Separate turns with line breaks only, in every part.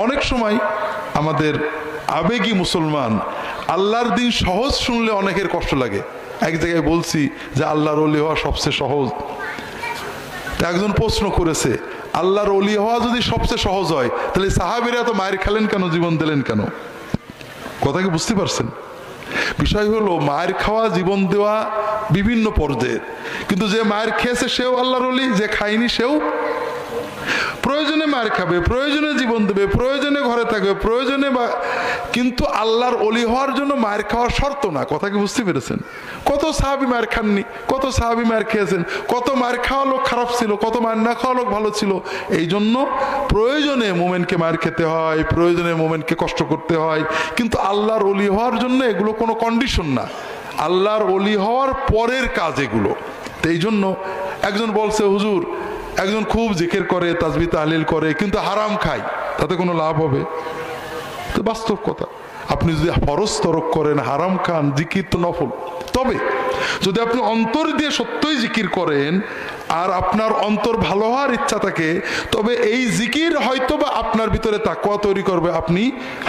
অনেক সময় আমাদের আবেগী মুসলমান আল্লাহর দিন সহজ শুনলে অনেকের কষ্ট লাগে। এক জায়গায় বলছি যে আল্লাহর ওলি হওয়া সবচেয়ে সহজ। একজন প্রশ্ন করেছে, আল্লাহর ওলি হওয়া যদি সবচেয়ে সহজ হয় তাহলে সাহাবীরা তো মায়ের খেলেন কেন, জীবন দিলেন কেন? কথা কি বুঝতে পারছেন? বিষয় হলো মায়ের খাওয়া, জীবন দেওয়া বিভিন্ন পর্যায়ের, কিন্তু যে মায়ের খেয়েছে সেও আল্লাহর ওলি, যে খায়নি সেও প্রয়োজনে মার খাবে, প্রয়োজনে জীবন দেবে, প্রয়োজনে ঘরে থাকবে, প্রয়োজনে কিন্তু আল্লাহর ওলি হওয়ার জন্য মায়ের খাওয়ার শর্ত না। কথা কি বুঝতে পেরেছেন? কত সাহাবী মায়ের খাননি, কত সাহাবী মায়ের খেয়েছেন, কত মায়ের খাওয়া লোক খারাপ ছিল, কত মায়ের না খাওয়া লোক ভালো ছিল। এই জন্য প্রয়োজনে মোমেনকে মায়ের খেতে হয়, প্রয়োজনে মোমেনকে কষ্ট করতে হয়, কিন্তু আল্লাহর ওলি হওয়ার জন্য এগুলো কোনো কন্ডিশন না, আল্লাহর ওলি হওয়ার পরের কাজ এগুলো। তো এই জন্য একজন বলছে, হুজুর একজন খুব জিকির করে, তাসবিহ তাহলিল করে, কিন্তু হারাম খায়, তাতে কোনো লাভ হবে? তো বাস্তব কথা, আপনি যদি ফরজ তরক করেন, হারাম খান, জিকির তো নফল। তবে যদি আপনি অন্তর দিয়ে সত্যই জিকির করেন আর আপনার অন্তর ভালো হওয়ার ইচ্ছা থাকে, তবে এই জিকির হয়তো বা আপনার ভিতরে তাকওয়া তৈরি করবে, আপনি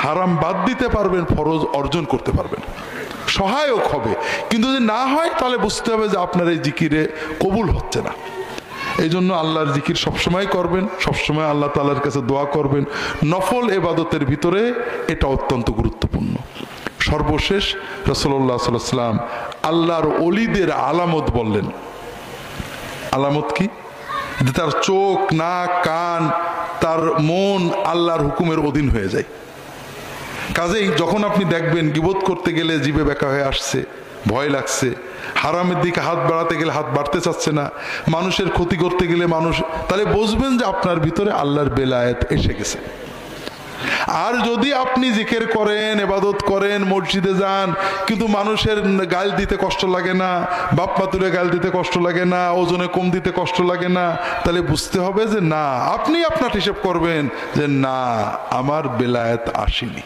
হারাম বাদ দিতে পারবেন, ফরজ অর্জন করতে পারবেন, সহায়ক হবে। কিন্তু যদি না হয় তাহলে বুঝতে হবে যে আপনার এই জিকিরে কবুল হচ্ছে না। এই জন্য আল্লাহর জিকির সবসময় করবেন, সবসময় আল্লাহ তাআলার কাছে দোয়া করবেন। নফল ইবাদতের ভিতরে এটা অত্যন্ত গুরুত্বপূর্ণ। সর্বশেষ রাসূলুল্লাহ সাল্লাল্লাহু আলাইহি ওয়াসাল্লাম আল্লাহর ওলিদের আলামত বললেন। আলামত কি? যে তার চোখ, নাক, কান, তার মন আল্লাহর হুকুমের অধীন হয়ে যায়। কাজেই যখন আপনি দেখবেন গীবত করতে গেলে জিভে বেঁকা হয়ে আসছে, ভয় লাগছে, হারামের দিকে হাত বাড়াতে গেলে হাত বাড়তে চাচ্ছে না, মানুষের ক্ষতি করতে গেলে মানুষ, তাহলে বুঝবেন যে আপনার ভিতরে আল্লাহর বেলায়েত এসে গেছে। আর যদি আপনি জিকির করেন, ইবাদত করেন, মসজিদে যান, কিন্তু মানুষের গাল দিতে কষ্ট লাগে না, বাপ মা তুলে গাল দিতে কষ্ট লাগে না, ওজনে কম দিতে কষ্ট লাগে না, তাহলে বুঝতে হবে যে না, আপনি আপনার হিসেব করবেন যে না, আমার বেলায়েত আসেনি।